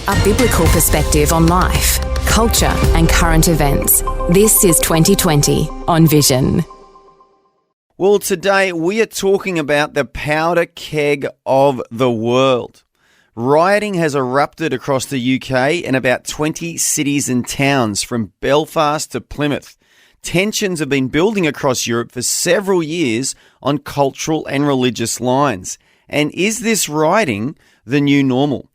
A biblical perspective on life, culture and current events. This is 2020 on Vision. Well, today we are talking about the powder keg of the world. Rioting has erupted across the UK in about 20 cities and towns, from Belfast to Plymouth. Tensions have been building across Europe for several years on cultural and religious lines. And is this rioting the new normal?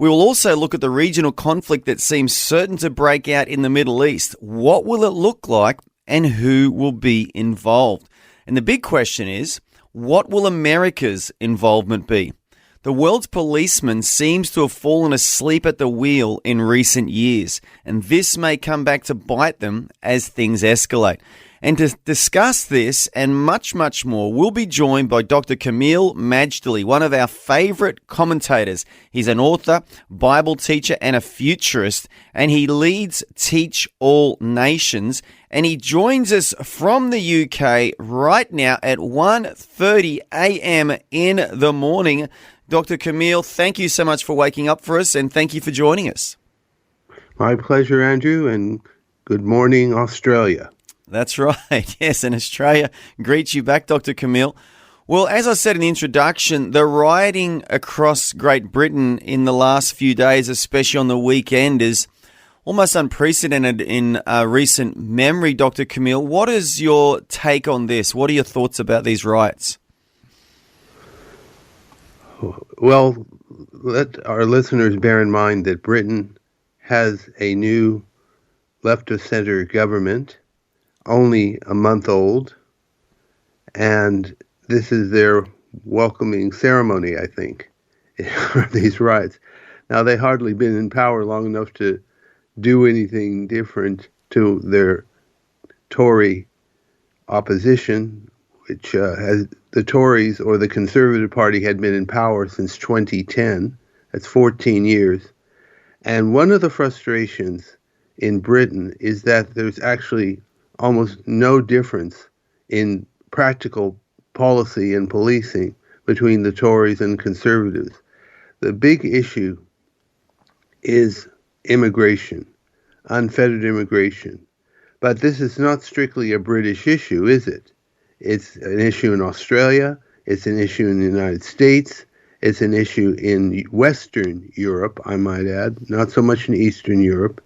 We will also look at the regional conflict that seems certain to break out in the Middle East. What will it look like and who will be involved? And the big question is, what will America's involvement be? The world's policeman seems to have fallen asleep at the wheel in recent years, and this may come back to bite them as things escalate. And to discuss this and much, much more, we'll be joined by Dr. Kameel Majdali, one of our favourite commentators. He's an author, Bible teacher and a futurist, and he leads Teach All Nations. And he joins us from the UK right now at 1:30 a.m. in the morning. Dr. Kameel, thank you so much for waking up for us, and thank you for joining us. My pleasure, Andrew, and good morning, Australia. That's right. Yes, and Australia greets you back, Dr. Kameel. Well, as I said in the introduction, the rioting across Great Britain in the last few days, especially on the weekend, is almost unprecedented in recent memory, Dr. Kameel. What is your take on this? What are your thoughts about these riots? Well, let our listeners bear in mind that Britain has a new left-of-center government, only a month old, and this is their welcoming ceremony, I think, for these riots. Now, they hardly been in power long enough to do anything different to their Tory opposition, which has the Tories, or the Conservative Party, had been in power since 2010. That's 14 years. And one of the frustrations in Britain is that there's actually almost no difference in practical policy and policing between the Tories and Conservatives. The big issue is immigration, unfettered immigration. But this is not strictly a British issue, is it? It's an issue in Australia, it's an issue in the United States, it's an issue in Western Europe, I might add, not so much in Eastern Europe.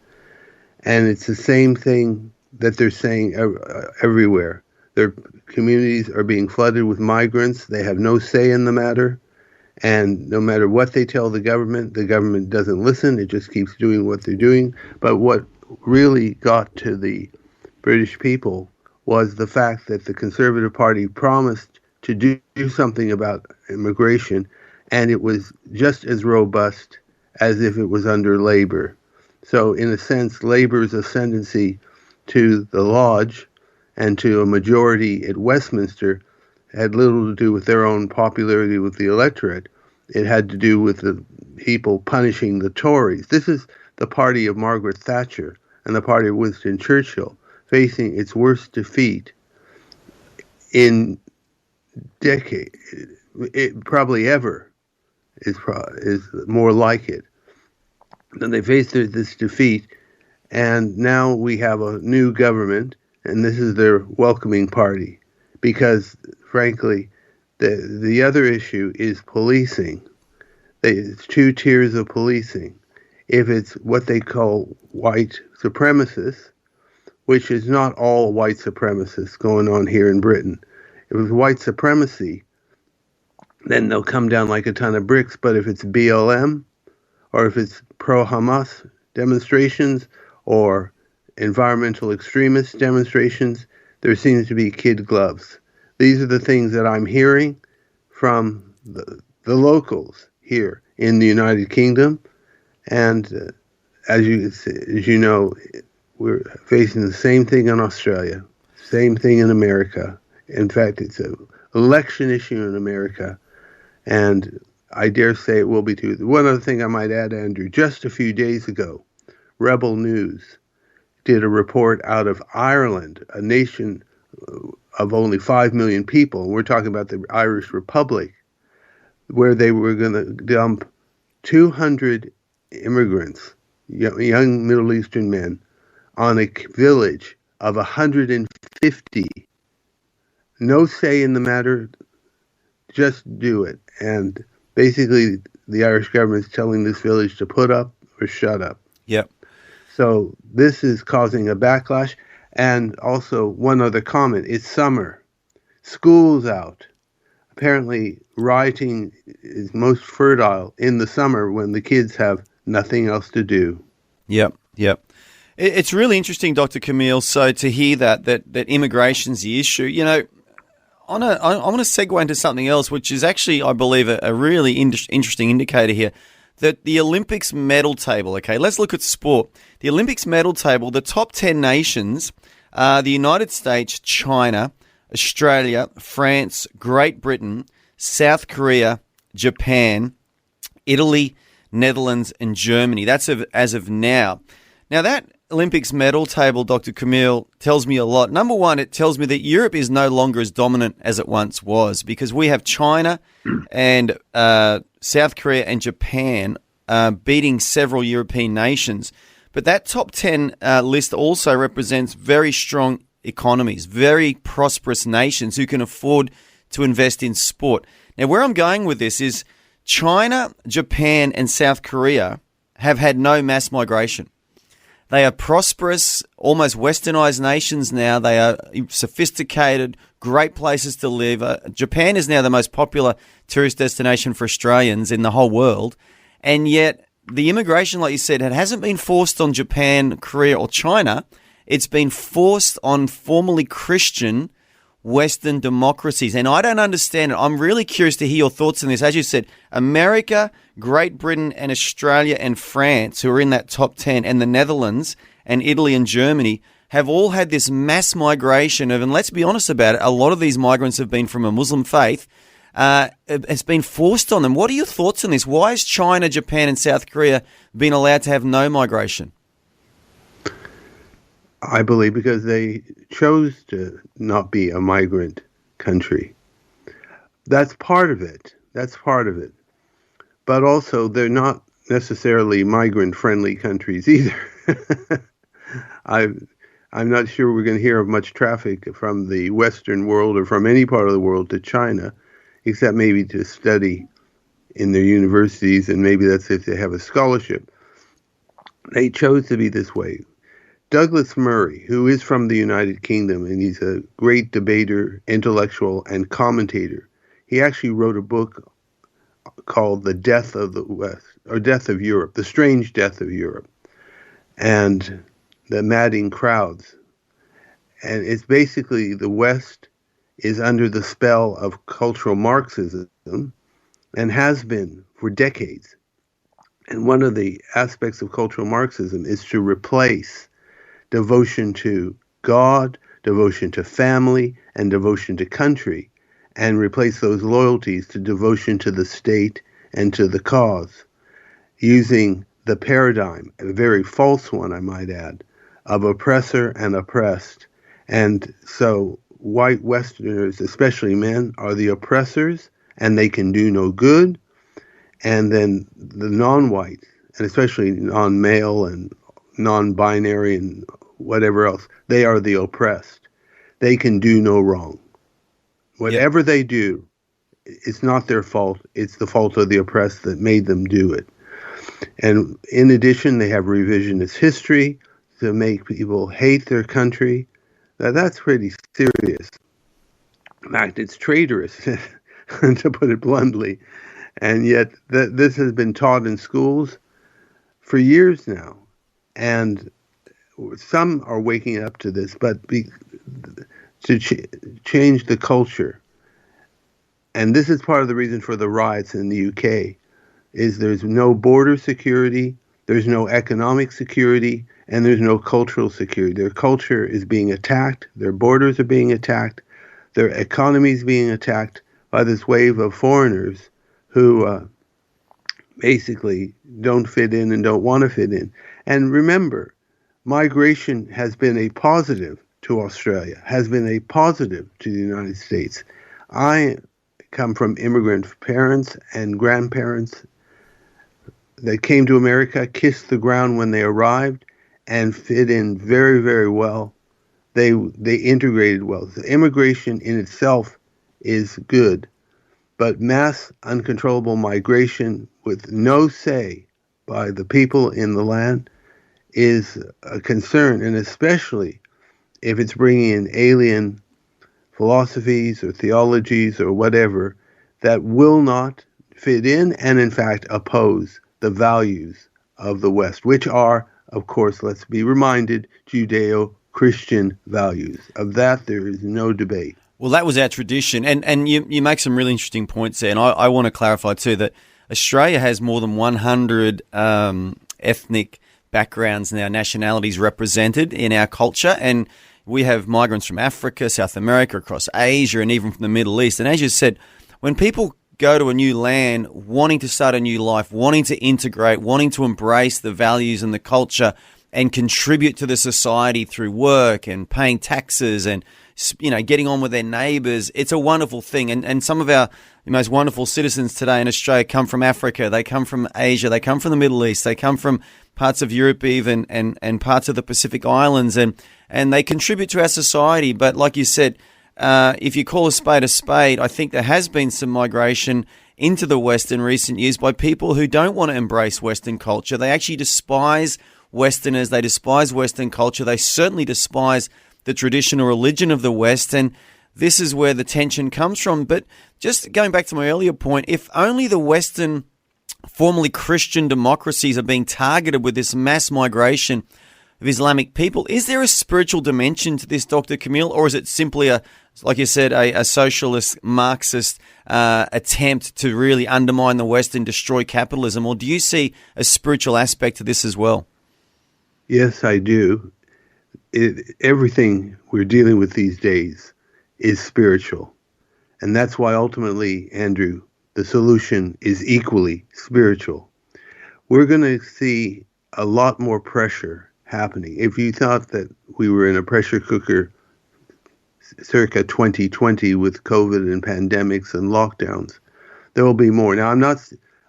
And it's the same thing that they're saying everywhere. Their communities are being flooded with migrants. They have no say in the matter. And no matter what they tell the government doesn't listen. It just keeps doing what they're doing. But what really got to the British people was the fact that the Conservative Party promised to do something about immigration, and it was just as robust as if it was under Labour. So in a sense, Labour's ascendancy to the Lodge and to a majority at Westminster had little to do with their own popularity with the electorate. It had to do with the people punishing the Tories. This is the party of Margaret Thatcher and the party of Winston Churchill facing its worst defeat in decades, probably ever, is more like it. Then they faced this defeat, and now we have a new government, and this is their welcoming party. Because, frankly, the other issue is policing. It's two tiers of policing. If it's what they call white supremacists, which is not all white supremacists going on here in Britain. If it's white supremacy, then they'll come down like a ton of bricks. But if it's BLM, or if it's pro-Hamas demonstrations, or environmental extremist demonstrations, there seems to be kid gloves. These are the things that I'm hearing from the locals here in the United Kingdom. And as you know, we're facing the same thing in Australia, same thing in America. In fact, it's an election issue in America, and I dare say it will be too. One other thing I might add, Andrew, just a few days ago, Rebel News did a report out of Ireland, a nation of only 5 million people, and we're talking about the Irish Republic, where they were going to dump 200 immigrants, young Middle Eastern men, on a village of 150. No say in the matter, just do it. And basically, the Irish government is telling this village to put up or shut up. Yep. So this is causing a backlash. And also, one other comment, it's summer. School's out. Apparently, rioting is most fertile in the summer when the kids have nothing else to do. Yep. Yep. It's really interesting, Dr. Kameel, so to hear that immigration's the issue. You know, I want to segue into something else, which is actually, I believe, a really interesting indicator here, that the Olympics medal table, okay, let's look at sport. The Olympics medal table, the top 10 nations are the United States, China, Australia, France, Great Britain, South Korea, Japan, Italy, Netherlands, and Germany. That's as of now. Now, that Olympics medal table, Dr. Kameel, tells me a lot. Number one, it tells me that Europe is no longer as dominant as it once was, because we have China and South Korea and Japan beating several European nations. But that top 10 list also represents very strong economies, very prosperous nations who can afford to invest in sport. Now, where I'm going with this is China, Japan, and South Korea have had no mass migration. They are prosperous, almost westernized nations now. They are sophisticated, great places to live. Japan is now the most popular tourist destination for Australians in the whole world. And yet the immigration, like you said, it hasn't been forced on Japan, Korea, or China. It's been forced on formerly Christian Western democracies. And I don't understand it. I'm really curious to hear your thoughts on this. As you said, America, Great Britain, and Australia and France, who are in that top 10, and the Netherlands and Italy and Germany, have all had this mass migration of, and let's be honest about it, a lot of these migrants have been from a Muslim faith. It's been forced on them. What are your thoughts on this? Why has China, Japan, and South Korea been allowed to have no migration? I believe because they chose to not be a migrant country. That's part of it. But also, they're not necessarily migrant-friendly countries either. I'm not sure we're going to hear of much traffic from the Western world or from any part of the world to China, except maybe to study in their universities, and maybe that's if they have a scholarship. They chose to be this way. Douglas Murray, who is from the United Kingdom, and he's a great debater, intellectual, and commentator, he actually wrote a book called The Death of the West, or Death of Europe, The Strange Death of Europe, and the madding crowds. And it's basically the West is under the spell of cultural Marxism and has been for decades. And one of the aspects of cultural Marxism is to replace devotion to God, devotion to family, and devotion to country, and replace those loyalties to devotion to the state and to the cause, using the paradigm, a very false one, I might add, of oppressor and oppressed. And so white Westerners, especially men, are the oppressors, and they can do no good. And then the non-white, and especially non-male and non-binary and whatever else, they are the oppressed. They can do no wrong. Whatever they do, it's not their fault. It's the fault of the oppressed that made them do it. And in addition, they have revisionist history to make people hate their country. Now, that's pretty serious. In fact, it's traitorous, to put it bluntly. And yet, this has been taught in schools for years now. And some are waking up to this, but to change the culture. And this is part of the reason for the riots in the UK, is there's no border security, there's no economic security, and there's no cultural security. Their culture is being attacked, their borders are being attacked, their economy is being attacked by this wave of foreigners who basically don't fit in and don't want to fit in. And remember, migration has been a positive to Australia, has been a positive to the United States. I come from immigrant parents and grandparents. that came to America kissed the ground when they arrived and fit in very, very well. They integrated well. The immigration in itself is good, but mass uncontrollable migration with no say by the people in the land is a concern, and especially if it's bringing in alien philosophies or theologies or whatever that will not fit in and in fact oppose the values of the West, which are, of course, let's be reminded, Judeo-Christian values. Of that, there is no debate. Well, that was our tradition, and you make some really interesting points there, and I want to clarify too that Australia has more than 100 ethnic backgrounds now, nationalities represented in our culture, and we have migrants from Africa, South America, across Asia, and even from the Middle East. And as you said, when people go to a new land, wanting to start a new life, wanting to integrate, wanting to embrace the values and the culture and contribute to the society through work and paying taxes and, you know, getting on with their neighbours, it's a wonderful thing. And some of our most wonderful citizens today in Australia come from Africa, they come from Asia, they come from the Middle East, they come from parts of Europe even and parts of the Pacific Islands, and they contribute to our society. But like you said, if you call a spade, I think there has been some migration into the West in recent years by people who don't want to embrace Western culture. They actually despise Westerners, they despise Western culture, they certainly despise the traditional religion of the West, and this is where the tension comes from. But just going back to my earlier point, if only the Western formerly Christian democracies are being targeted with this mass migration of Islamic people, is there a spiritual dimension to this, Dr. Kameel, or is it simply like you said, a socialist, Marxist attempt to really undermine the West and destroy capitalism? Or do you see a spiritual aspect to this as well? Yes, I do. Everything we're dealing with these days is spiritual. And that's why ultimately, Andrew, the solution is equally spiritual. We're going to see a lot more pressure happening. If you thought that we were in a pressure cooker circa 2020 with COVID and pandemics and lockdowns, there will be more. Now,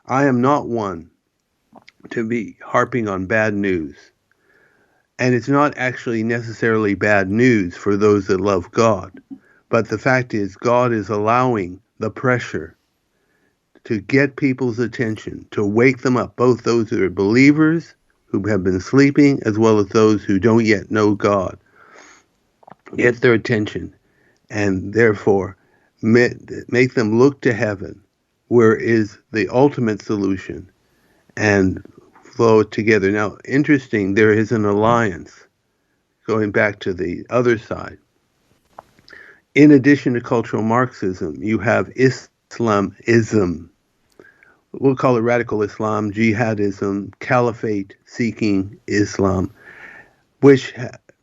I am not one to be harping on bad news. And it's not actually necessarily bad news for those that love God. But the fact is, God is allowing the pressure to get people's attention, to wake them up, both those who are believers who have been sleeping, as well as those who don't yet know God. Get their attention, and therefore make them look to heaven, where is the ultimate solution, and flow it together. Now, interesting, there is an alliance, going back to the other side. In addition to cultural Marxism, you have Islamism. We'll call it radical Islam, jihadism, caliphate-seeking Islam, which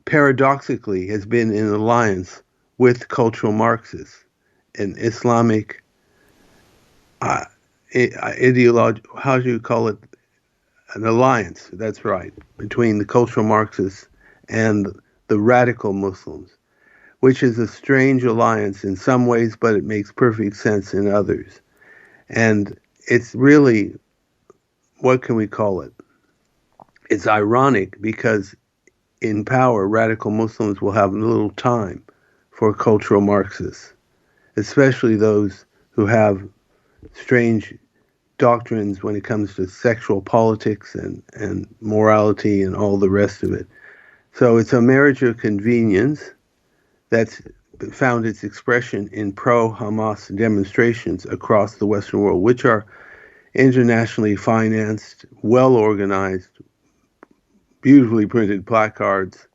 paradoxically has been in alliance with cultural Marxists, an Islamic ideology, how do you call it? An alliance, that's right, between the cultural Marxists and the radical Muslims, which is a strange alliance in some ways, but it makes perfect sense in others. And it's really, what can we call it? It's ironic because in power, radical Muslims will have little time for cultural Marxists, especially those who have strange doctrines when it comes to sexual politics and morality and all the rest of it. So it's a marriage of convenience that's found its expression in pro-Hamas demonstrations across the Western world, which are internationally financed, well-organized, beautifully printed placards.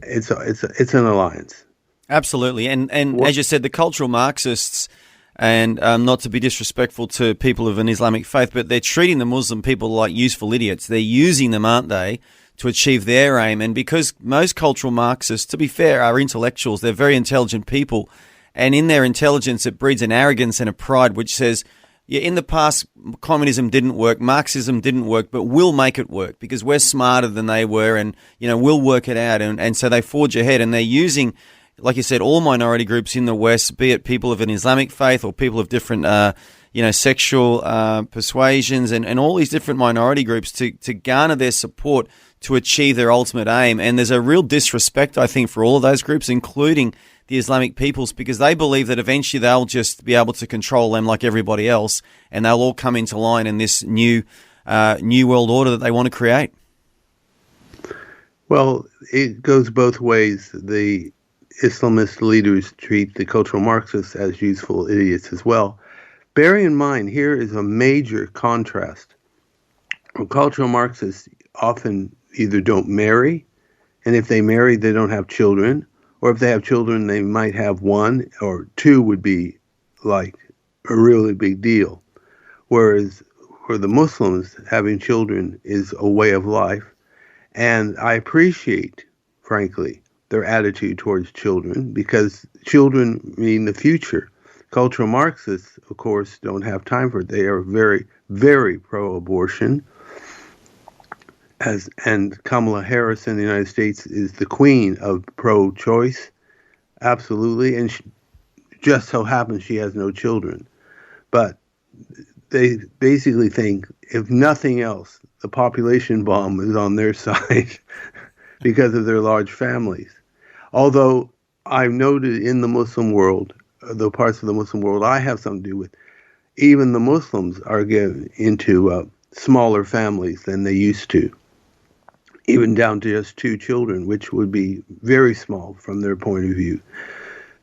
It's an alliance. Absolutely. And as you said, the cultural Marxists, and not to be disrespectful to people of an Islamic faith, but they're treating the Muslim people like useful idiots. They're using them, aren't they, to achieve their aim. And because most cultural Marxists, to be fair, are intellectuals, they're very intelligent people. And in their intelligence, it breeds an arrogance and a pride which says, yeah, in the past, communism didn't work, Marxism didn't work, but we'll make it work because we're smarter than they were and, you know, we'll work it out. And so they forge ahead, and they're using, like you said, all minority groups in the West, be it people of an Islamic faith or people of different, sexual persuasions and all these different minority groups to garner their support to achieve their ultimate aim. And there's a real disrespect, I think, for all of those groups, including the Islamic peoples, because they believe that eventually they'll just be able to control them like everybody else, and they'll all come into line in this new world order that they want to create. Well, it goes both ways. The Islamist leaders treat the cultural Marxists as useful idiots as well. Bearing in mind, here is a major contrast. Cultural Marxists often either don't marry, and if they marry, they don't have children, or if they have children, they might have one or two would be like a really big deal. Whereas for the Muslims, having children is a way of life. And I appreciate, frankly, their attitude towards children, because children mean the future. Cultural Marxists, of course, don't have time for it. They are very, very pro-abortion. And Kamala Harris in the United States is the queen of pro-choice, absolutely. And just so happens she has no children. But they basically think, if nothing else, the population bomb is on their side because of their large families. Although I've noted in the Muslim world, the parts of the Muslim world I have something to do with, even the Muslims are getting into smaller families than they used to, even down to just 2 children, which would be very small from their point of view.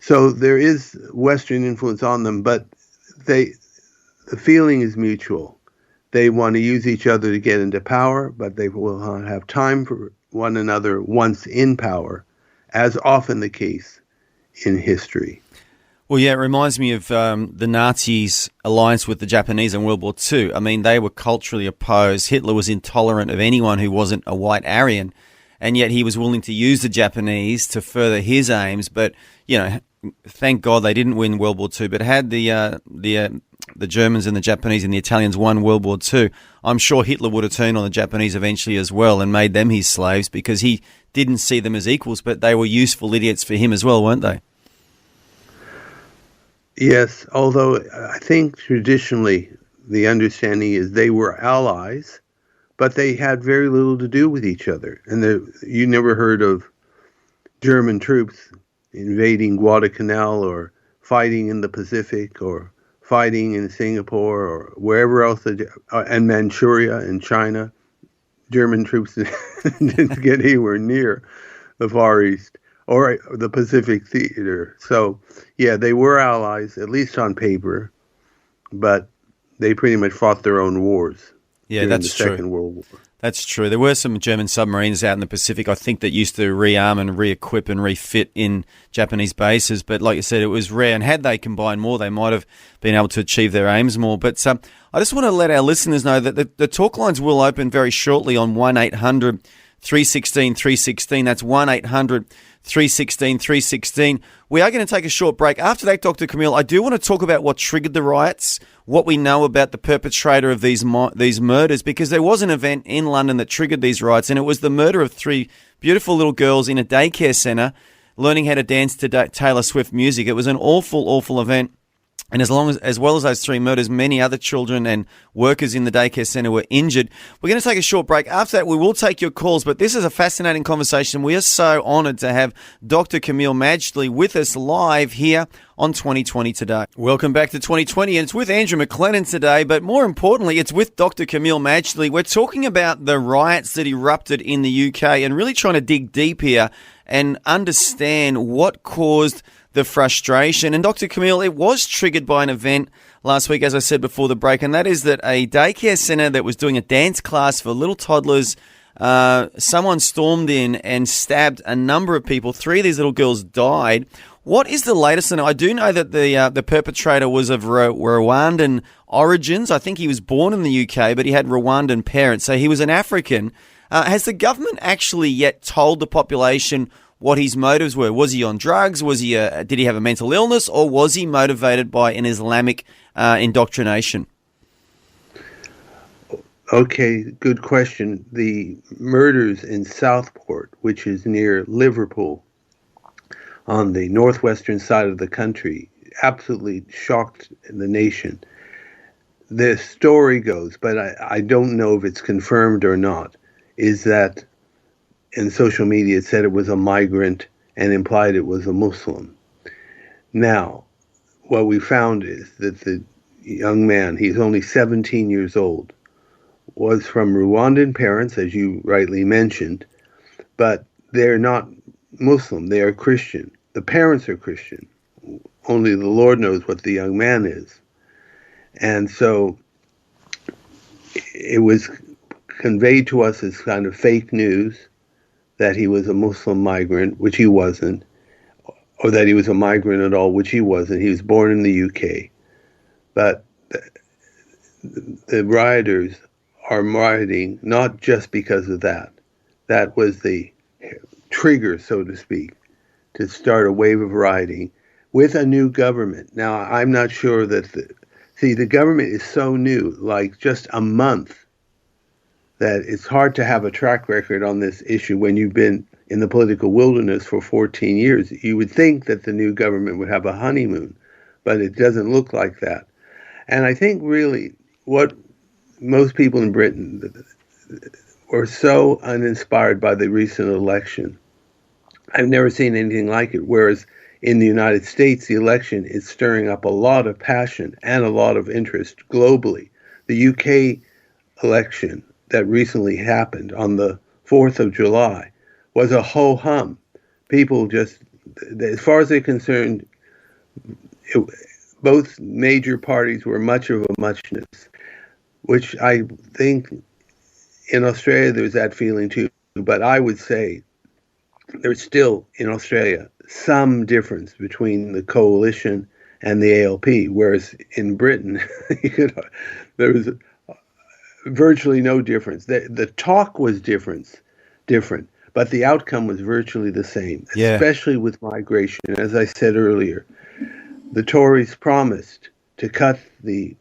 So there is Western influence on them, but the feeling is mutual. They want to use each other to get into power, but they will not have time for one another once in power, as often the case in history. Well, yeah, it reminds me of the Nazis' alliance with the Japanese in World War II. I mean, they were culturally opposed. Hitler was intolerant of anyone who wasn't a white Aryan, and yet he was willing to use the Japanese to further his aims. But, thank God they didn't win World War II. But had the Germans and the Japanese and the Italians won World War II, I'm sure Hitler would have turned on the Japanese eventually as well and made them his slaves, because he didn't see them as equals, but they were useful idiots for him as well, weren't they? Yes, although I think traditionally the understanding is they were allies, but they had very little to do with each other. And you never heard of German troops invading Guadalcanal or fighting in the Pacific or fighting in Singapore or wherever else, and Manchuria and China. German troops didn't get anywhere near the Far East or the Pacific Theater. So, yeah, they were allies, at least on paper, but they pretty much fought their own wars. Yeah, that's the true. Second World War. That's true. There were some German submarines out in the Pacific, I think, that used to rearm and re-equip and refit in Japanese bases. But like you said, it was rare. And had they combined more, they might have been able to achieve their aims more. But I just want to let our listeners know that the talk lines will open very shortly on 1-800-316-316. That's 1-800-316-316. We are going to take a short break. After that, Dr. Kameel, I do want to talk about what triggered the riots, what we know about the perpetrator of these murders, because there was an event in London that triggered these riots, and it was the murder of 3 beautiful little girls in a daycare centre learning how to dance to Taylor Swift music. It was an awful, awful event. And as well as those 3 murders, many other children and workers in the daycare centre were injured. We're going to take a short break. After that, we will take your calls, but this is a fascinating conversation. We are so honoured to have Dr. Kameel Majdali with us live here on 2020 Today. Welcome back to 2020, and it's with Andrew McLennan today, but more importantly, it's with Dr. Kameel Majdali. We're talking about the riots that erupted in the UK and really trying to dig deep here and understand what caused the frustration. And Dr. Kameel, it was triggered by an event last week, as I said before the break, and that is that a daycare centre that was doing a dance class for little toddlers, someone stormed in and stabbed a number of people. 3 of these little girls died. What is the latest? And I do know that the perpetrator was of Rwandan origins. I think he was born in the UK, but he had Rwandan parents, so he was an African. Has the government actually yet told the population what his motives were? Was he on drugs? Did he have a mental illness, or was he motivated by an Islamic indoctrination? Okay, good question. The murders in Southport, which is near Liverpool, on the northwestern side of the country, absolutely shocked the nation. the story goes, but I don't know if it's confirmed or not, is that in social media it said it was a migrant and implied it was a Muslim. Now, what we found is that the young man, he's only 17 years old, was from Rwandan parents, as you rightly mentioned, but they're not Muslim, they are Christian. The parents are Christian. Only the Lord knows what the young man is. And so it was conveyed to us as kind of fake news that he was a Muslim migrant, which he wasn't, or that he was a migrant at all, which he wasn't. He was born in the UK. But the rioters are rioting not just because of that. That was the trigger, so to speak, to start a wave of rioting with a new government. Now, I'm not sure that the government is so new, like just a month, that it's hard to have a track record on this issue when you've been in the political wilderness for 14 years. You would think that the new government would have a honeymoon, but it doesn't look like that. And I think really what most people in Britain were so uninspired by the recent election. I've never seen anything like it, whereas in the United States, the election is stirring up a lot of passion and a lot of interest globally. The UK election that recently happened on the 4th of July was a ho-hum. People just, as far as they're concerned, both major parties were much of a muchness, which I think in Australia there's that feeling too. But I would say there's still, in Australia, some difference between the coalition and the ALP, whereas in Britain, there was virtually no difference. The talk was different, but the outcome was virtually the same, especially with migration. As I said earlier, the Tories promised to cut the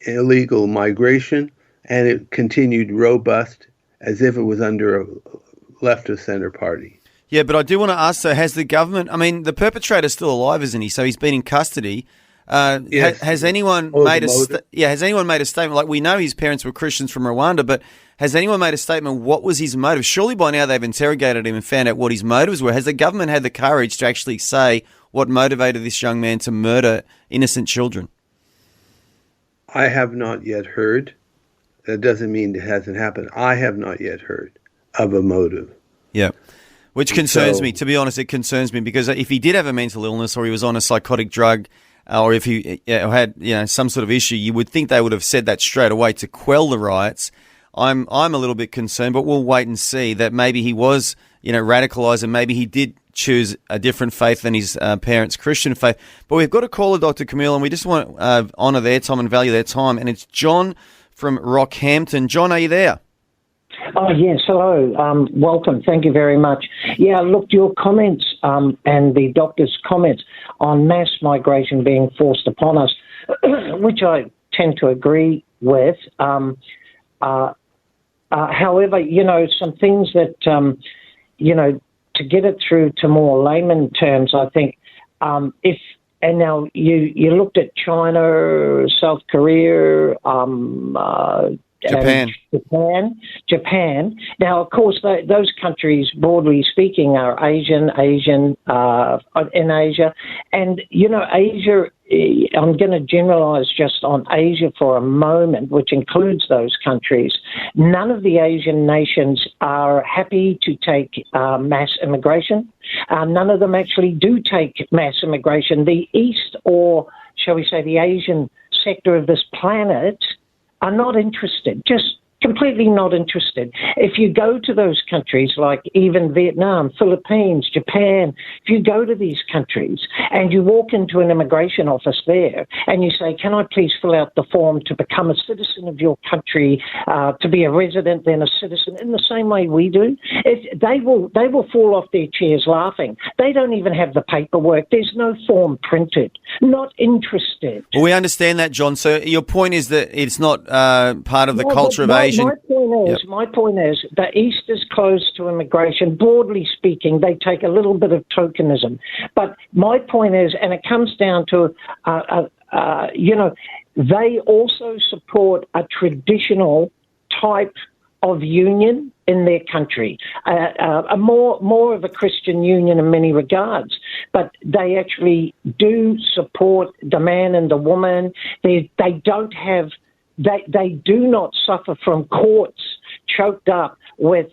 illegal migration, and it continued robust as if it was under a left-of-centre party. Yeah, but I do want to ask, so has the government, I mean, the perpetrator's still alive, isn't he? So he's been in custody. Yes. Has anyone made has anyone made a statement? Like, we know his parents were Christians from Rwanda, but has anyone made a statement? What was his motive? Surely by now they've interrogated him and found out what his motives were. Has the government had the courage to actually say what motivated this young man to murder innocent children? I have not yet heard. That doesn't mean it hasn't happened. I have not yet heard of a motive. Yeah. Which concerns me. To be honest, it concerns me because if he did have a mental illness or he was on a psychotic drug or if he had some sort of issue, you would think they would have said that straight away to quell the riots. I'm a little bit concerned, but we'll wait and see that maybe he was radicalised and maybe he did choose a different faith than his parents' Christian faith. But we've got a caller, Dr. Kameel, and we just want to honour their time and value their time. And it's John from Rockhampton. John, are you there? Oh, yes. Hello. Welcome. Thank you very much. Yeah, look, your comments and the doctor's comments on mass migration being forced upon us, which I tend to agree with. However, some things that, to get it through to more layman terms, I think and now you looked at China, South Korea, Japan. Now, of course, those countries, broadly speaking, are Asian in Asia. And, Asia, I'm going to generalize just on Asia for a moment, which includes those countries. None of the Asian nations are happy to take mass immigration. None of them actually do take mass immigration. The East, or shall we say the Asian sector of this planet, are not interested, just completely not interested. If you go to those countries like even Vietnam, Philippines, Japan, if you go to these countries and you walk into an immigration office there and you say, can I please fill out the form to become a citizen of your country, to be a resident, then a citizen, in the same way we do, they will fall off their chairs laughing. They don't even have the paperwork. There's no form printed. Not interested. Well, we understand that, John. So your point is that it's not part of the culture of Asia. My point is the East is closed to immigration. Broadly speaking, they take a little bit of tokenism. But my point is, and it comes down to, they also support a traditional type of union in their country, a more of a Christian union in many regards. But they actually do support the man and the woman. They don't have, they do not suffer from courts choked up with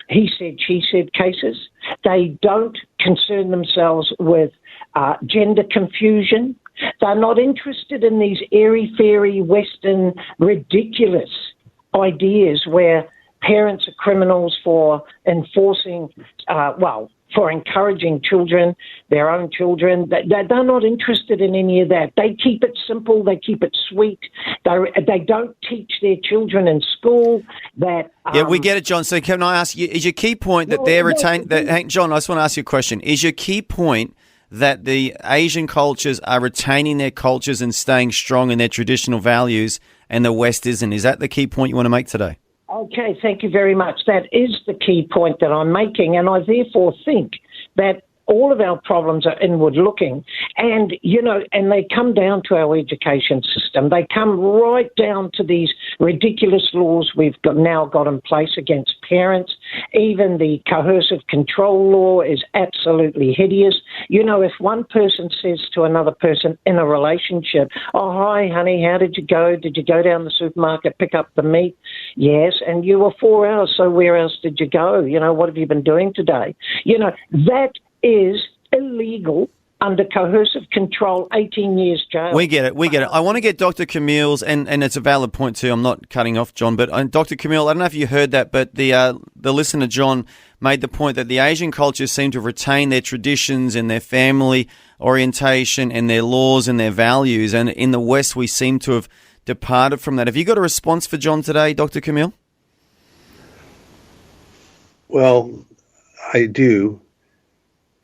he said, she said cases. They don't concern themselves with gender confusion. They're not interested in these airy-fairy, Western, ridiculous ideas where parents are criminals for enforcing, for encouraging children, their own children. They're not interested in any of that. They keep it simple. They keep it sweet. They don't teach their children in school that... Yeah, we get it, John. So can I ask you, is your key point that they're retaining... John, I just want to ask you a question. Is your key point that the Asian cultures are retaining their cultures and staying strong in their traditional values and the West isn't? Is that the key point you want to make today? Okay, thank you very much. That is the key point that I'm making, and I therefore think that all of our problems are inward-looking, and they come down to our education system. They come right down to these ridiculous laws we've now got in place against parents. Even the coercive control law is absolutely hideous. If one person says to another person in a relationship, "Oh, hi, honey, how did you go? Did you go down the supermarket, pick up the meat?" "Yes, and you were 4 hours, so where else did you go? What have you been doing today?" That is illegal under coercive control, 18 years jail. We get it. I want to get Dr. Kameel's, and it's a valid point too, I'm not cutting off John, but Dr. Kameel, I don't know if you heard that, but the listener, John, made the point that the Asian cultures seem to retain their traditions and their family orientation and their laws and their values, and in the West we seem to have departed from that. Have you got a response for John today, Dr. Kameel? Well, I do.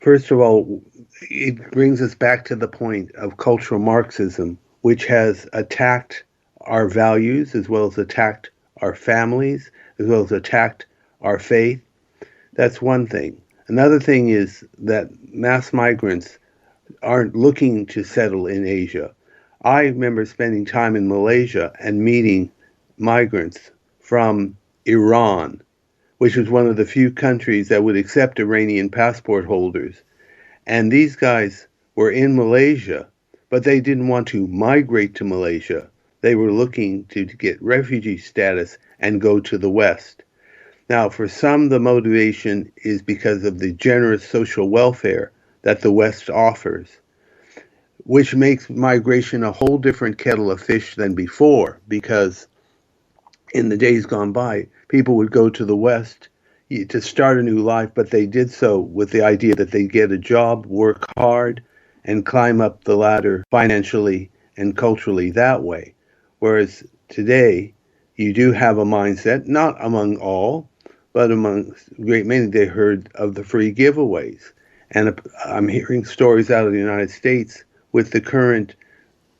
First of all, it brings us back to the point of cultural Marxism, which has attacked our values as well as attacked our families, as well as attacked our faith. That's one thing. Another thing is that mass migrants aren't looking to settle in Asia. I remember spending time in Malaysia and meeting migrants from Iran, which was one of the few countries that would accept Iranian passport holders. And these guys were in Malaysia, but they didn't want to migrate to Malaysia. They were looking to get refugee status and go to the West. Now, for some, the motivation is because of the generous social welfare that the West offers, which makes migration a whole different kettle of fish than before, because in the days gone by, people would go to the West to start a new life, but they did so with the idea that they get a job, work hard, and climb up the ladder financially and culturally that way. Whereas today, you do have a mindset, not among all, but among a great many, they heard of the free giveaways. And I'm hearing stories out of the United States with the current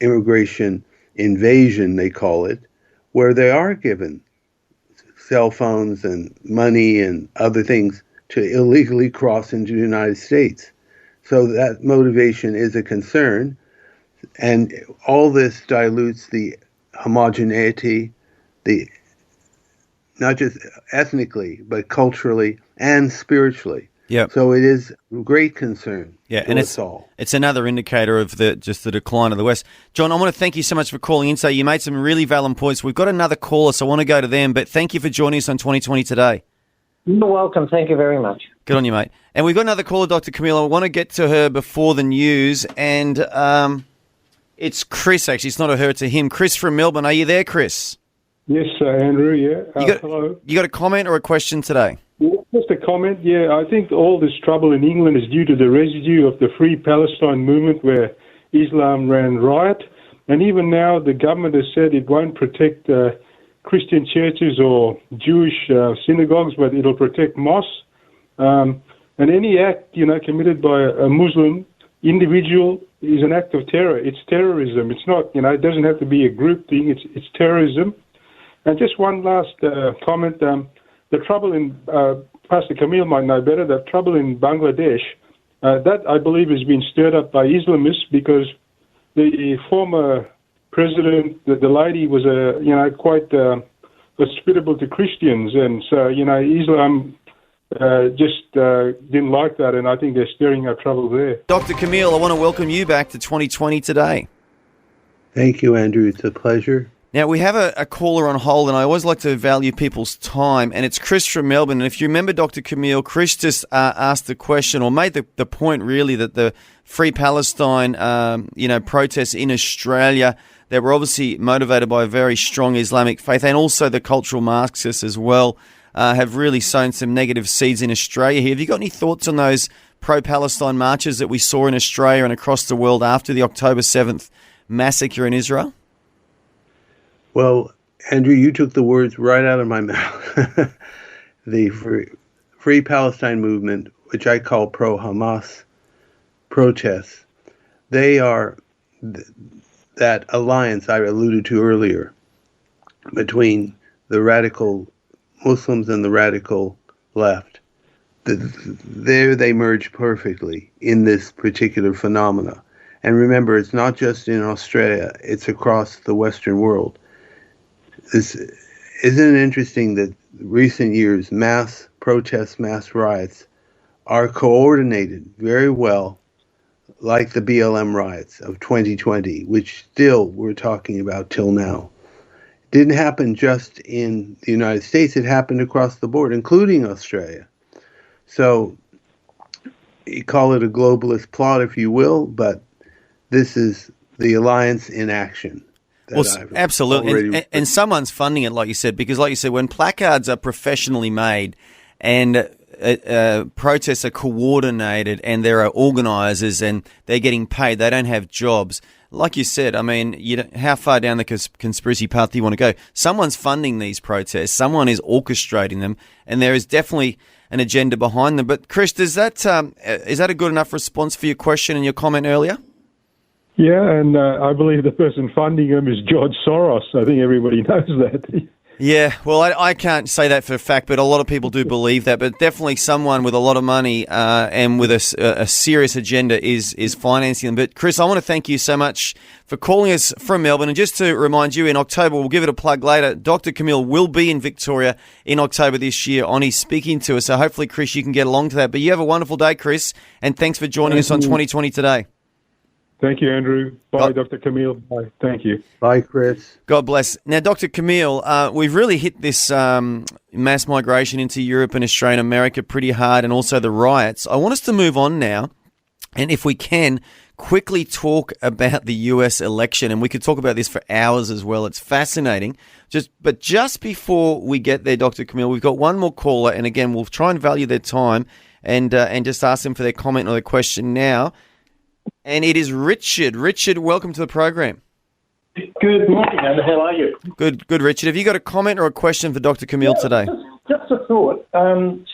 immigration invasion, they call it, where they are given cell phones and money and other things to illegally cross into the United States. So that motivation is a concern. And all this dilutes the homogeneity, not just ethnically, but culturally and spiritually. Yeah. So it is a great concern. Yeah, and it's another indicator of the decline of the West. John, I want to thank you so much for calling in. So you made some really valid points. We've got another caller, so I want to go to them. But thank you for joining us on 2020 today. You're welcome. Thank you very much. Good on you, mate. And we've got another caller, Dr. Kameel. I want to get to her before the news. And it's Chris, actually. It's not a her, it's a him. Chris from Melbourne. Are you there, Chris? Yes, Andrew, yeah. Hello. You got a comment or a question today? Just a comment, yeah. I think all this trouble in England is due to the residue of the Free Palestine movement where Islam ran riot. And even now the government has said it won't protect Christian churches or Jewish synagogues, but it'll protect mosques. And any act, committed by a Muslim individual is an act of terror. It's terrorism. It's not, it doesn't have to be a group thing. It's terrorism. And just one last comment. The trouble in, Pastor Kameel might know better, the trouble in Bangladesh, that I believe has been stirred up by Islamists because the former president, the lady was quite hospitable to Christians, and so Islam just didn't like that, and I think they're stirring up trouble there. Dr. Kameel, I want to welcome you back to 2020 today. Thank you, Andrew. It's a pleasure. Now, we have a caller on hold, and I always like to value people's time, and it's Chris from Melbourne. And if you remember, Dr. Kameel, Chris just asked the question, or made the point, really, that the Free Palestine, protests in Australia, that were obviously motivated by a very strong Islamic faith, and also the cultural Marxists as well, have really sown some negative seeds in Australia here. Have you got any thoughts on those pro-Palestine marches that we saw in Australia and across the world after the October 7th massacre in Israel? Well, Andrew, you took the words right out of my mouth. The Free Palestine movement, which I call pro-Hamas protests, they are that alliance I alluded to earlier between the radical Muslims and the radical left. There they merge perfectly in this particular phenomena. And remember, it's not just in Australia, it's across the Western world. Isn't it interesting that recent years, mass protests, mass riots are coordinated very well, like the BLM riots of 2020, which still we're talking about till now. It didn't happen just in the United States, it happened across the board, including Australia. So you call it a globalist plot, if you will, but this is the alliance in action. Well, absolutely. And someone's funding it, like you said, because like you said, when placards are professionally made and protests are coordinated and there are organisers and they're getting paid, they don't have jobs. Like you said, I mean, how far down the conspiracy path do you want to go? Someone's funding these protests. Someone is orchestrating them, and there is definitely an agenda behind them. But Chris, is that a good enough response for your question and your comment earlier? Yeah, and I believe the person funding them is George Soros. I think everybody knows that. Yeah, well, I can't say that for a fact, but a lot of people do believe that. But definitely someone with a lot of money and with a serious agenda is financing them. But Chris, I want to thank you so much for calling us from Melbourne. And just to remind you, in October, we'll give it a plug later, Dr. Kameel will be in Victoria in October this year on his speaking tour. So hopefully, Chris, you can get along to that. But you have a wonderful day, Chris, and thanks for joining us on 2020 today. Thank you, Andrew. Bye, Dr. Kameel. Bye. Thank you. Bye, Chris. God bless. Now, Dr. Kameel, we've really hit this mass migration into Europe and Australia and America pretty hard, and also the riots. I want us to move on now, and if we can, quickly talk about the US election, and we could talk about this for hours as well. It's fascinating. But just before we get there, Dr. Kameel, we've got one more caller, and again, we'll try and value their time and just ask them for their comment or their question now. And it is Richard. Richard, welcome to the program. Good morning, and how are you? Good, Richard. Have you got a comment or a question for Dr. Kameel today? Just a thought.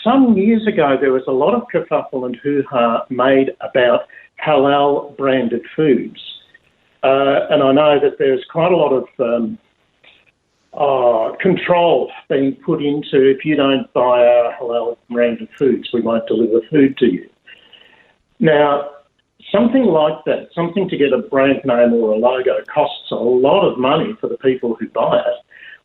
Some years ago, there was a lot of kerfuffle and hoo-ha made about halal-branded foods. And I know that there's quite a lot of control being put into, if you don't buy our halal-branded foods, we won't deliver food to you. Now, something like that, something to get a brand name or a logo, costs a lot of money for the people who buy it.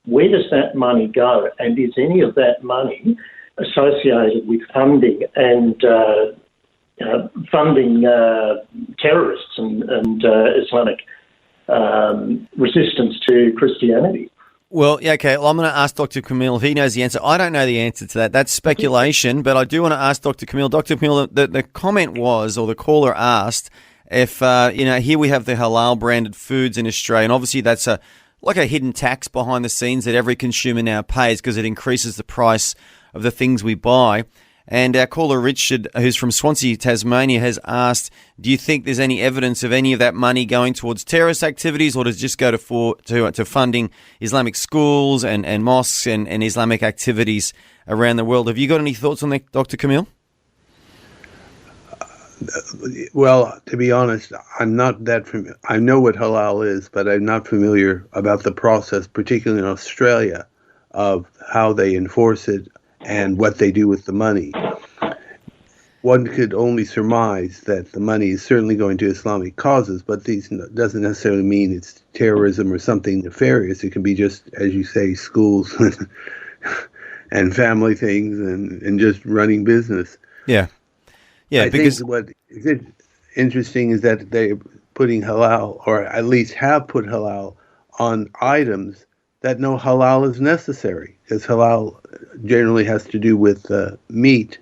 Where does that money go? And is any of that money associated with funding and funding terrorists and Islamic resistance to Christianity? Well, yeah, okay. Well, I'm going to ask Dr. Kameel if he knows the answer. I don't know the answer to that. That's speculation, but I do want to ask Dr. Kameel. Dr. Kameel, the comment was, or the caller asked, if, here we have the halal branded foods in Australia, and obviously that's like a hidden tax behind the scenes that every consumer now pays because it increases the price of the things we buy. And our caller, Richard, who's from Swansea, Tasmania, has asked, do you think there's any evidence of any of that money going towards terrorist activities, or does it just go to funding Islamic schools and mosques and Islamic activities around the world? Have you got any thoughts on that, Dr. Kameel? Well, to be honest, I'm not that familiar. I know what halal is, but I'm not familiar about the process, particularly in Australia, of how they enforce it and what they do with the money. one could only surmise that the money is certainly going to Islamic causes, but these doesn't necessarily mean it's terrorism or something nefarious. It can be just, as you say, schools and family things and just running business. Yeah. Yeah, I think what is interesting is that they're putting halal, or at least have put halal, on items that no halal is necessary, because halal generally has to do with meat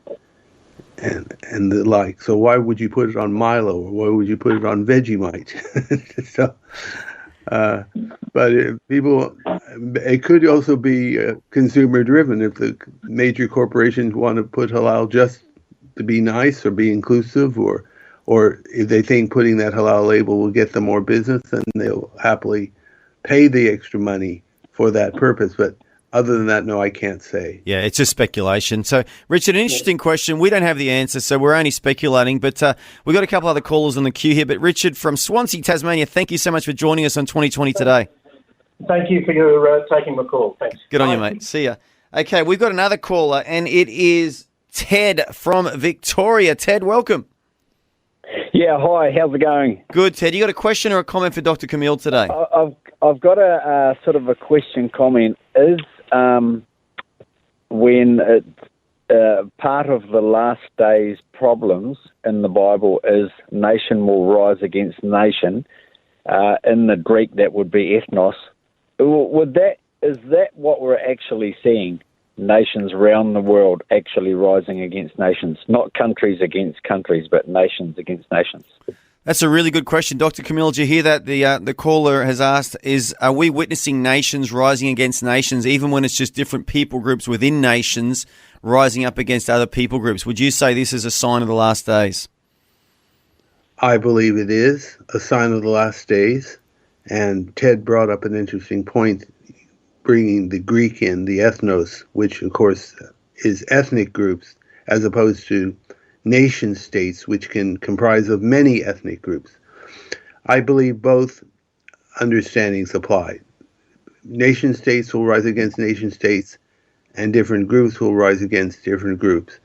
and the like. So why would you put it on Milo, or why would you put it on Vegemite? So, but it could also be consumer driven. If the major corporations want to put halal just to be nice or be inclusive, or if they think putting that halal label will get them more business, then they'll happily pay the extra money for that purpose. But other than that, no, I can't say. Yeah, it's just speculation. So, Richard, an interesting question. We don't have the answer, so we're only speculating. But we've got a couple other callers on the queue here. But Richard from Swansea, Tasmania, thank you so much for joining us on 2020 today. Thank you for your taking the call. Thanks. Good on you, mate. See ya. Okay, we've got another caller, and it is Ted from Victoria. Ted, welcome. Yeah, hi. How's it going? Good, Ted. You got a question or a comment for Dr. Kameel today? I've got a sort of a question comment. Is when part of the last day's problems in the Bible is nation will rise against nation. In the Greek, that would be ethnos. Is that what we're actually seeing? Nations around the world actually rising against nations, not countries against countries, but nations against nations. That's a really good question, Dr. Kameel. Did you hear that? The caller has asked, are we witnessing nations rising against nations, even when it's just different people groups within nations rising up against other people groups? Would you say this is a sign of the last days? I believe it is a sign of the last days. And Ted brought up an interesting point, bringing the Greek in, the ethnos, which, of course, is ethnic groups, as opposed to nation states, which can comprise of many ethnic groups. I believe both understandings apply. Nation states will rise against nation states, and different groups will rise against different groups.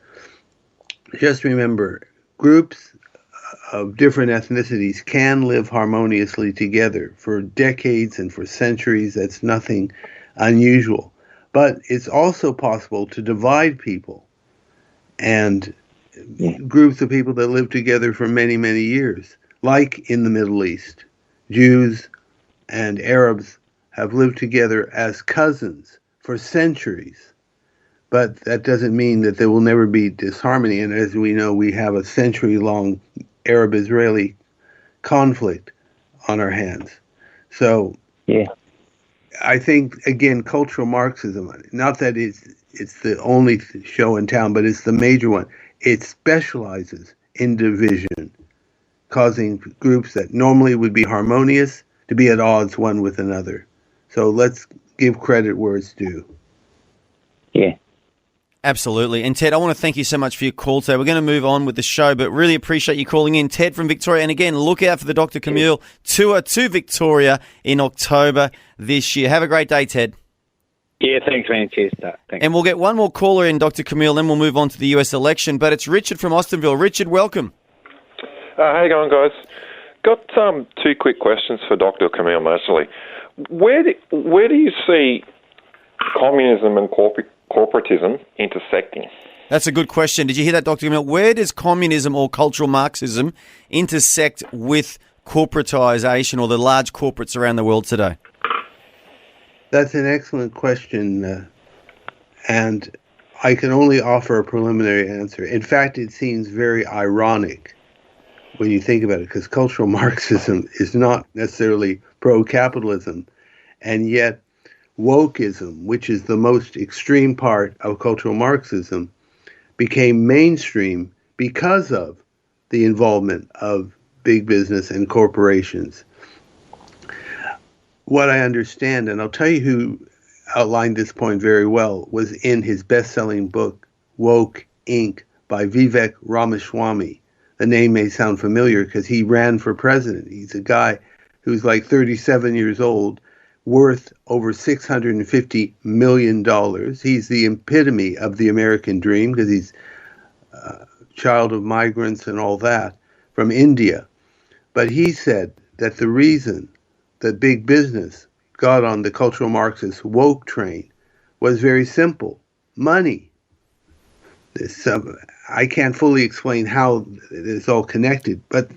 Just remember, groups of different ethnicities can live harmoniously together for decades and for centuries. That's nothing unusual. But it's also possible to divide people, and groups of people that live together for many, many years, like in the Middle East. Jews and Arabs have lived together as cousins for centuries. But that doesn't mean that there will never be disharmony. And as we know, we have a century-long Arab-Israeli conflict on our hands. So I think, again, cultural Marxism, not that it's the only show in town, but it's the major one. It specializes in division, causing groups that normally would be harmonious to be at odds one with another. So let's give credit where it's due. Yeah. Absolutely. And Ted, I want to thank you so much for your call today. We're going to move on with the show, but really appreciate you calling in. Ted from Victoria. And again, look out for the Dr. Kameel tour to Victoria in October this year. Have a great day, Ted. Yeah, thanks, man. Cheers. Thanks. And we'll get one more caller in, Dr. Kameel, then we'll move on to the US election. But it's Richard from Austinville. Richard, welcome. How you going, guys? Got two quick questions for Dr. Kameel Majdali. Where do you see communism and corporatism intersecting? That's a good question. Did you hear that, Dr. Kameel? Where does communism or cultural Marxism intersect with corporatization or the large corporates around the world today? That's an excellent question, and I can only offer a preliminary answer. In fact, it seems very ironic when you think about it, because cultural Marxism is not necessarily pro-capitalism, and yet wokeism, which is the most extreme part of cultural Marxism, became mainstream because of the involvement of big business and corporations. What I understand, and I'll tell you who outlined this point very well, was in his best-selling book, Woke, Inc., by Vivek Ramaswamy. The name may sound familiar because he ran for president. He's a guy who's like 37 years old, worth over $650 million. He's the epitome of the American dream because he's child of migrants and all that from India. But he said that the reason that big business got on the cultural Marxist woke train was very simple: money. I can't fully explain how it's all connected, but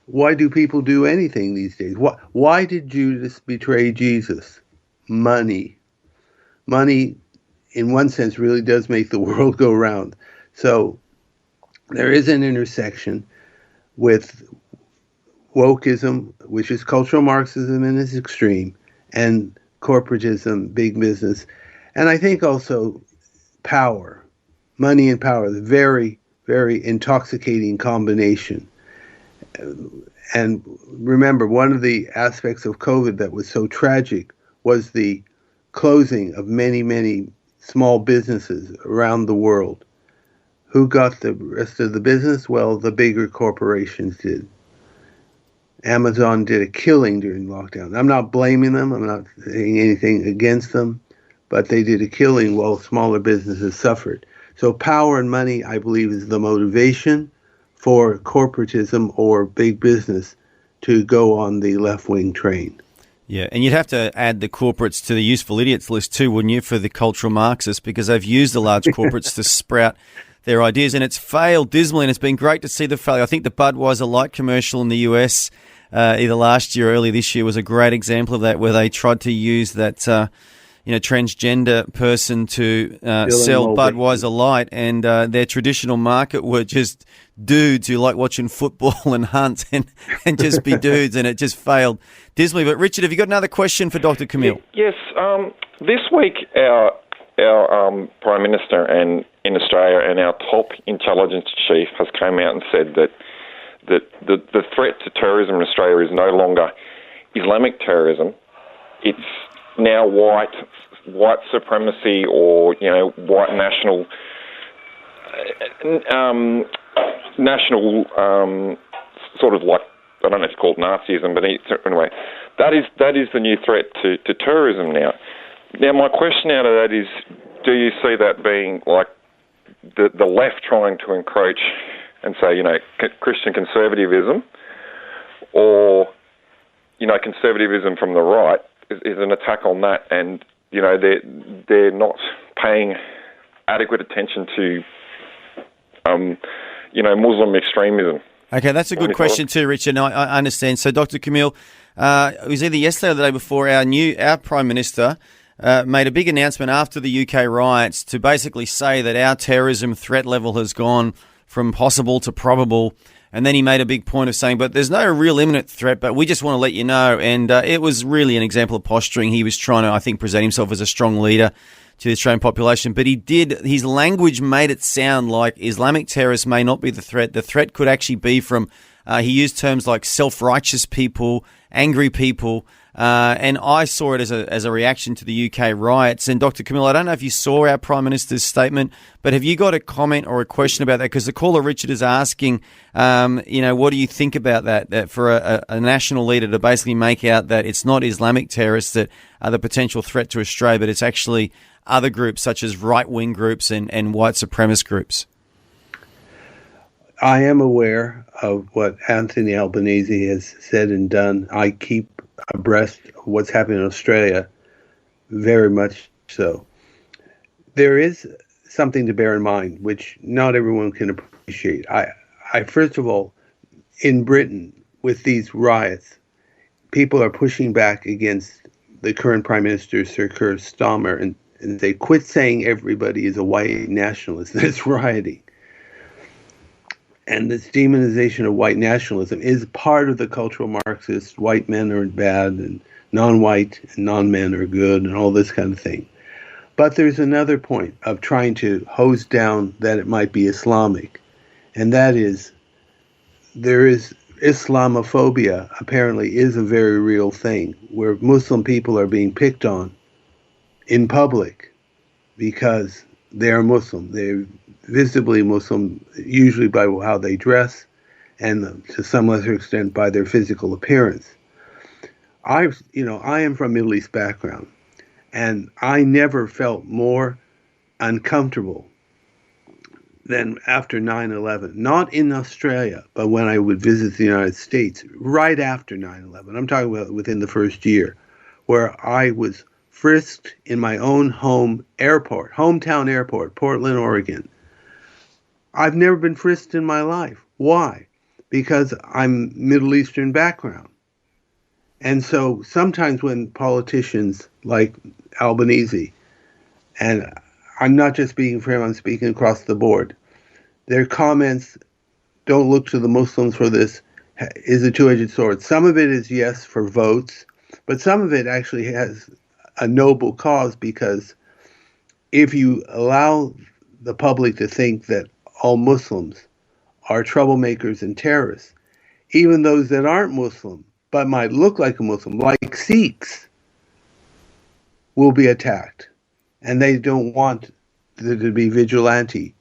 why do people do anything these days? Why did Judas betray Jesus? Money. Money, in one sense, really does make the world go round. So there is an intersection with wokeism, which is cultural Marxism in its extreme, and corporatism, big business. And I think also power, money and power, the very, very intoxicating combination. And remember, one of the aspects of COVID that was so tragic was the closing of many, many small businesses around the world. Who got the rest of the business? Well, the bigger corporations did. Amazon did a killing during lockdown. I'm not blaming them. I'm not saying anything against them, but they did a killing while smaller businesses suffered. So power and money, I believe, is the motivation for corporatism or big business to go on the left-wing train. Yeah, and you'd have to add the corporates to the useful idiots list too, wouldn't you, for the cultural Marxists, because they've used the large corporates to sprout their ideas, and it's failed dismally, and it's been great to see the failure. I think the Budweiser light commercial in the US, either last year or early this year, was a great example of that, where they tried to use that transgender person to sell Budweiser light, and their traditional market were just dudes who like watching football and hunt and just be dudes, and it just failed dismally. But Richard, have you got another question for Dr. Kameel? Yes. This week, our Prime Minister in Australia and our top intelligence chief has come out and said that the threat to terrorism in Australia is no longer Islamic terrorism. It's now white supremacy, or white national sort of like, I don't know if it's called Nazism, but anyway, that is the new threat to terrorism now. Now, my question out of that is, do you see that being like the left trying to encroach and say, Christian conservatism, or, conservatism from the right is an attack on that, and, they're not paying adequate attention to, Muslim extremism? Okay, that's a good question too, Richard. I understand. So, Dr. Kameel, it was either yesterday or the day before, our Prime Minister made a big announcement after the UK riots to basically say that our terrorism threat level has gone from possible to probable. And then he made a big point of saying, but there's no real imminent threat, but we just want to let you know. And it was really an example of posturing. He was trying to, I think, present himself as a strong leader to the Australian population. But his language made it sound like Islamic terrorists may not be the threat. The threat could actually be from, he used terms like self-righteous people, angry people. And I saw it as a reaction to the UK riots. And Dr. Kameel, I don't know if you saw our Prime Minister's statement, but have you got a comment or a question about that? Because the caller, Richard, is asking, what do you think about that for a national leader to basically make out that it's not Islamic terrorists that are the potential threat to Australia, but it's actually other groups such as right-wing groups and white supremacist groups? I am aware of what Anthony Albanese has said and done. I keep abreast of what's happening in Australia, very much so. There is something to bear in mind, which not everyone can appreciate. I first of all, in Britain, with these riots, people are pushing back against the current Prime Minister, Sir Keir Starmer, and they quit saying everybody is a white nationalist that's rioting. And this demonization of white nationalism is part of the cultural Marxist, white men are bad and non-white and non-men are good and all this kind of thing. But there's another point of trying to hose down that it might be Islamic. And that is, there is Islamophobia apparently is a very real thing, where Muslim people are being picked on in public because they are Muslim. They're visibly Muslim, usually by how they dress, and to some lesser extent by their physical appearance. I am from Middle East background, and I never felt more uncomfortable than after 9/11. Not in Australia, but when I would visit the United States, right after 9/11. I'm talking about within the first year, where I was frisked in my own hometown airport, Portland, Oregon. I've never been frisked in my life. Why? Because I'm Middle Eastern background. And so sometimes when politicians like Albanese, and I'm not just speaking for him, I'm speaking across the board, their comments, don't look to the Muslims for this, is a two-edged sword. Some of it is, yes, for votes, but some of it actually has a noble cause, because if you allow the public to think that all Muslims are troublemakers and terrorists, even those that aren't Muslim but might look like a Muslim, like Sikhs, will be attacked. And they don't want there to be vigilante.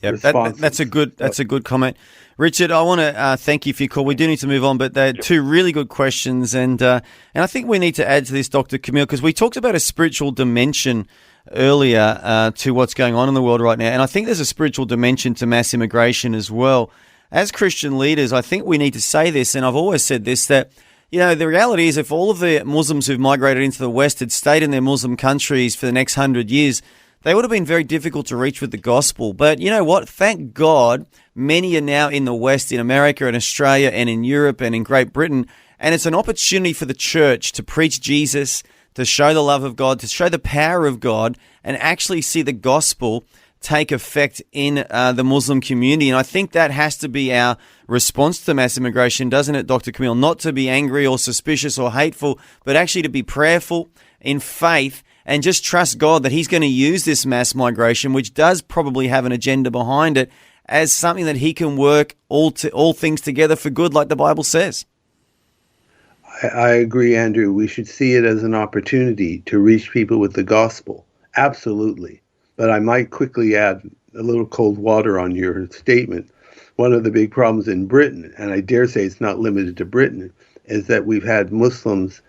Yeah, that's a good comment. Richard, I want to thank you for your call. We do need to move on, but they're two really good questions. And I think we need to add to this, Dr. Kameel, because we talked about a spiritual dimension earlier to what's going on in the world right now. And I think there's a spiritual dimension to mass immigration as well. As Christian leaders, I think we need to say this, and I've always said this, that the reality is if all of the Muslims who've migrated into the West had stayed in their Muslim countries for the next 100 years, they would have been very difficult to reach with the gospel. But you know what? Thank God many are now in the West, in America and Australia and in Europe and in Great Britain. And it's an opportunity for the church to preach Jesus, to show the love of God, to show the power of God, and actually see the gospel take effect in the Muslim community. And I think that has to be our response to mass immigration, doesn't it, Dr. Kameel? Not to be angry or suspicious or hateful, but actually to be prayerful in faith and just trust God that he's going to use this mass migration, which does probably have an agenda behind it, as something that he can work all things together for good, like the Bible says. I agree, Andrew. We should see it as an opportunity to reach people with the gospel. Absolutely. But I might quickly add a little cold water on your statement. One of the big problems in Britain, and I dare say it's not limited to Britain, is that we've had Muslims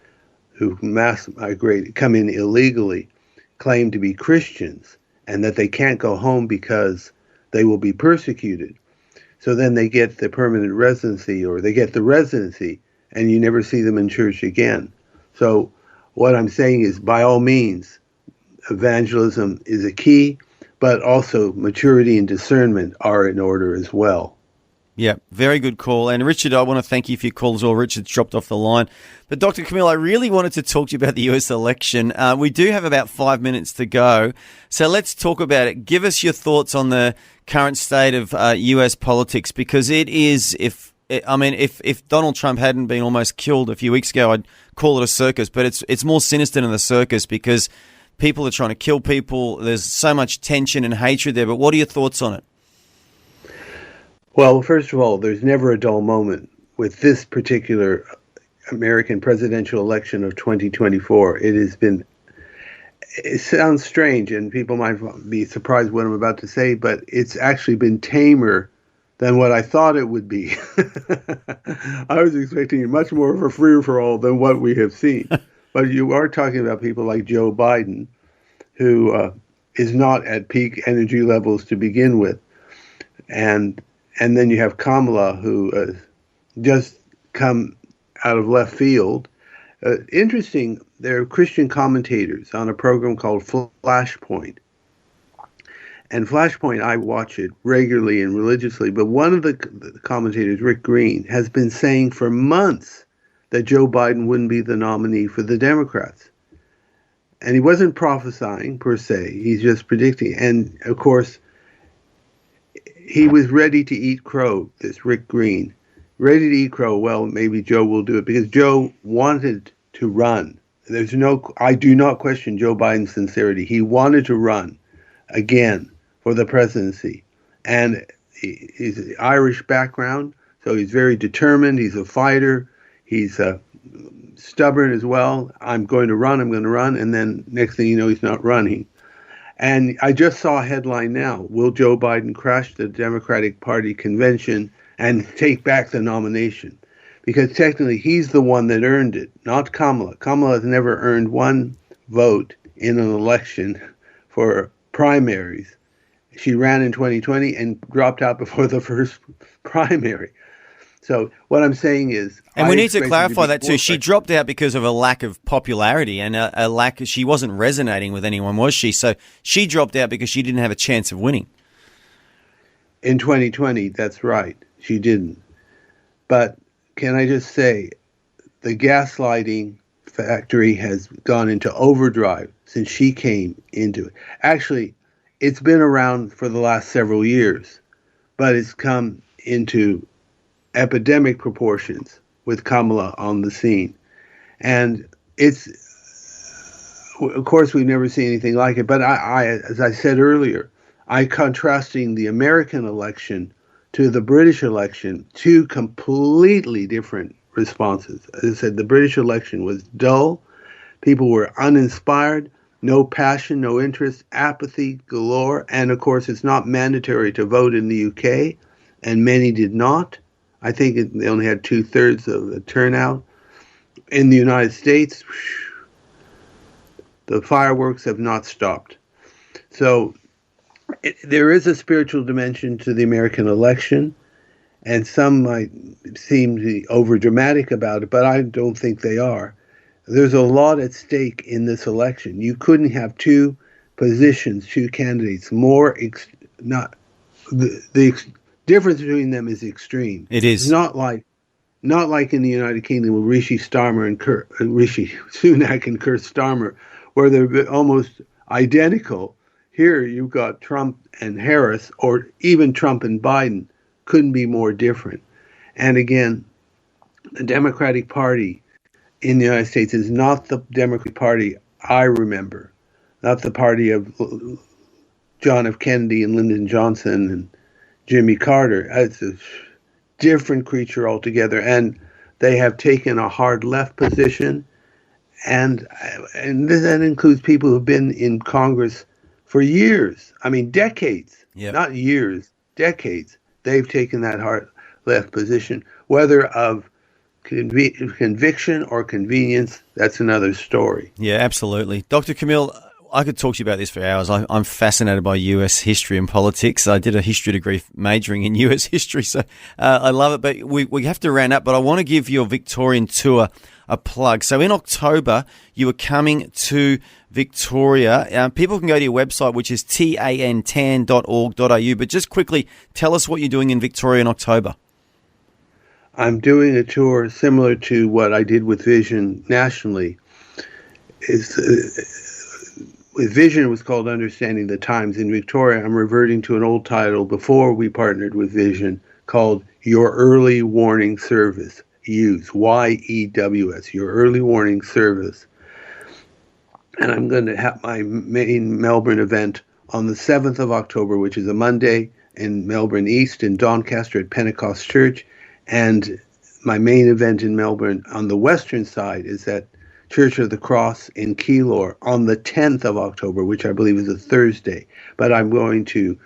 who mass migrate, come in illegally, claim to be Christians, and that they can't go home because they will be persecuted. So then they get the permanent residency, or they get the residency, and you never see them in church again. So what I'm saying is, by all means, evangelism is a key, but also maturity and discernment are in order as well. Yeah, very good call. And Richard, I want to thank you for your call as well. Richard's dropped off the line. But Dr. Kameel, I really wanted to talk to you about the US election. We do have about 5 minutes to go. So let's talk about it. Give us your thoughts on the current state of US politics, because it is, if Donald Trump hadn't been almost killed a few weeks ago, I'd call it a circus. But it's more sinister than the circus, because people are trying to kill people. There's so much tension and hatred there. But what are your thoughts on it? Well, first of all, there's never a dull moment with this particular American presidential election of 2024. It sounds strange, and people might be surprised what I'm about to say, but it's actually been tamer than what I thought it would be. I was expecting much more of a free-for-all than what we have seen. But you are talking about people like Joe Biden, who is not at peak energy levels to begin with. And then you have Kamala, who just come out of left field. Interesting, there are Christian commentators on a program called Flashpoint. And Flashpoint, I watch it regularly and religiously, but one of the commentators, Rick Green, has been saying for months that Joe Biden wouldn't be the nominee for the Democrats. And he wasn't prophesying, per se. He's just predicting. And, of course, he was ready to eat crow, this Rick Green. Ready to eat crow, well, maybe Joe will do it, because Joe wanted to run. I do not question Joe Biden's sincerity. He wanted to run again for the presidency. And he's an Irish background, so he's very determined. He's a fighter. He's stubborn as well. I'm going to run. And then next thing you know, he's not running. And I just saw a headline now. Will Joe Biden crash the Democratic Party convention and take back the nomination? Because technically he's the one that earned it, not Kamala. Kamala has never earned one vote in an election for primaries. she ran in 2020 and dropped out before the first primary. So what I'm saying is, and we need to clarify that too. She dropped out because of a lack of popularity and a lack. She wasn't resonating with anyone, was she? So she dropped out because she didn't have a chance of winning. In 2020, that's right. She didn't. But can I just say, the gaslighting factory has gone into overdrive since she came into it. Actually, it's been around for the last several years, but it's come into epidemic proportions with Kamala on the scene. And it's, of course, we've never seen anything like it. But I as I said earlier, I contrasting the American election to the British election, two completely different responses. As I said, the British election was dull. People were uninspired, no passion, no interest, apathy galore. And of course, it's not mandatory to vote in the UK, and many did not. I think they only had 2/3 of the turnout. In the United States, the fireworks have not stopped. So there is a spiritual dimension to the American election, and some might seem to be over-dramatic about it, but I don't think they are. There's a lot at stake in this election. You couldn't have two positions, two candidates, more the difference between them is extreme. It is. It's not like in the United Kingdom with Rishi Sunak and Keir Starmer, where they're almost identical. Here you've got Trump and Harris, or even Trump and Biden, couldn't be more different. And again, the Democratic Party in the United States is not the Democratic Party I remember, not the party of John F. Kennedy and Lyndon Johnson and Jimmy Carter. It's a different creature altogether, and they have taken a hard left position, and that includes people who've been in Congress for years. I mean, decades, not years, decades. They've taken that hard left position, whether of conviction or convenience. That's another story. Yeah, absolutely. Dr. Kameel, I could talk to you about this for hours. I'm fascinated by US history and politics. I did a history degree majoring in US history, so I love it. But we have to round up, but I want to give your Victorian tour a plug. So in October, you are coming to Victoria. People can go to your website, which is tan.org.au. But just quickly, tell us what you're doing in Victoria in October. I'm doing a tour similar to what I did with Vision nationally. With Vision, it was called Understanding the Times. In Victoria, I'm reverting to an old title before we partnered with Vision called Your Early Warning Service. YEWS, Y-E-W-S, Your Early Warning Service. And I'm going to have my main Melbourne event on the 7th of October, which is a Monday, in Melbourne East in Doncaster at Pentecost Church. And my main event in Melbourne on the western side is at Church of the Cross in Keilor on the 10th of October, which I believe is a Thursday. But I'm going to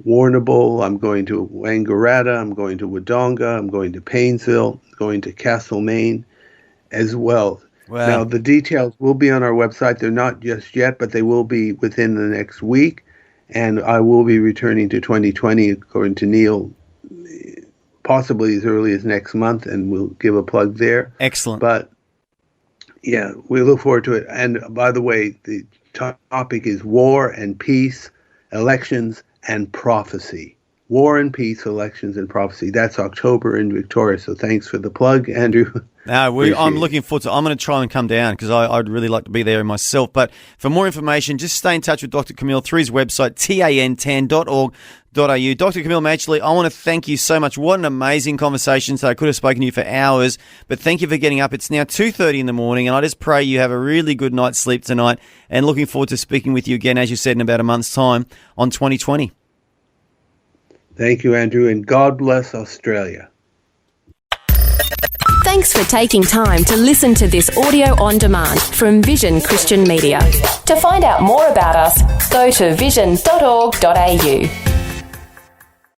Warrnambool, I'm going to Wangaratta, I'm going to Wodonga, I'm going to Paynesville, going to Castlemaine as well. Wow. Now, the details will be on our website. They're not just yet, but they will be within the next week. And I will be returning to 2020, according to Neil, possibly as early as next month, and we'll give a plug there. Excellent. But yeah, we look forward to it. And by the way, the topic is war and peace, elections and prophecy. War and peace, elections and prophecy. That's October in Victoria. So thanks for the plug, Andrew. I'm looking forward to it. I'm going to try and come down because I'd really like to be there myself. But for more information, just stay in touch with Dr. Kameel through his website, tan.org.au. Dr. Kameel Majdali, I want to thank you so much. What an amazing conversation. So I could have spoken to you for hours, but thank you for getting up. It's now 2:30 in the morning, and I just pray you have a really good night's sleep tonight, and looking forward to speaking with you again, as you said, in about a month's time on 2020. Thank you, Andrew, and God bless Australia. Thanks for taking time to listen to this audio on demand from Vision Christian Media. To find out more about us, go to vision.org.au.